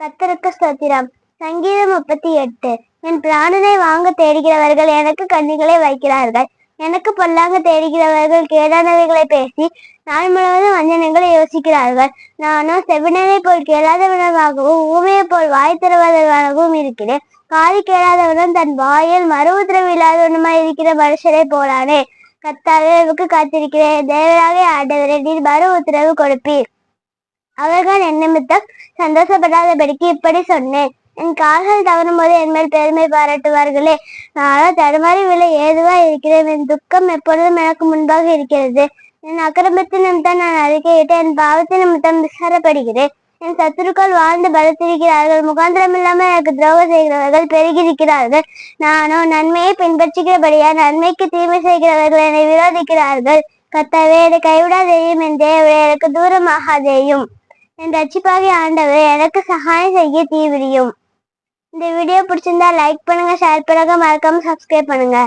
கர்த்தருக்கு ஸ்தோத்திரம். சங்கீதம் 38. என் பிராணனை வாங்க தேடுகிறவர்கள் எனக்கு கண்ணிகளை வைக்கிறார்கள். எனக்கு பொல்லாங்க தேடுகிறவர்கள் கேடானவைகளை பேசி நாள் முழுவதும் வஞ்சனங்களை யோசிக்கிறார்கள். நானோ செவிடனை போல் கேளாதவனாகவும் ஊமையை போல் வாய் தருவதற்காகவும் இருக்கிறேன். காது கேளாதவனும் தன் வாயில் மறு உத்தரவு இல்லாதவனுமாய் இருக்கிற மனுஷரை போலானே. கர்த்தாவே, உமக்கு காத்திருக்கிறேன். தேவனாகிய ஆண்டவரே, நீர் மறு உத்தரவு கொடுப்பீர். அவர்கள் என் நிமித்தம் சந்தோஷப்படாதபடிக்கு இப்படி சொன்னேன். என் கால்கள் தவறும் போது என் மேல் பெருமை பாராட்டுவார்களே. நானோ தடுமாறி விழ ஏதுவா இருக்கிறேன். என் துக்கம் எப்பொழுதும் எனக்கு முன்பாக இருக்கிறது. என் அக்கிரமத்தின் நிமித்தம் நான் அறிக்கையிட்டு என் பாவத்தின் நிமித்தம் விசாரப்படுகிறேன். என் சத்துருக்கள் வாழ்ந்து பலத்திருக்கிறார்கள். முகாந்திரம் இல்லாமல் எனக்கு துரோகம் செய்கிறவர்கள் பெருகியிருக்கிறார்கள். நானோ நன்மையை பின்பற்றுகிறபடியா நன்மைக்கு தீமை செய்கிறவர்கள் என்னை விரோதிக்கிறார்கள். கர்த்தாவே, என்னை கைவிடாதேயும். என் தேவரே, எனக்கு தூரமாகாதேயும். என் ரட்சிப்பாகிய ஆண்டவரே, எனக்கு சகாயம் செய்ய தீவிரியும். இந்த வீடியோ பிடிச்சிருந்தா லைக் பண்ணுங்க, ஷேர் பண்ணுங்க, மறக்காம சப்ஸ்கிரைப் பண்ணுங்க.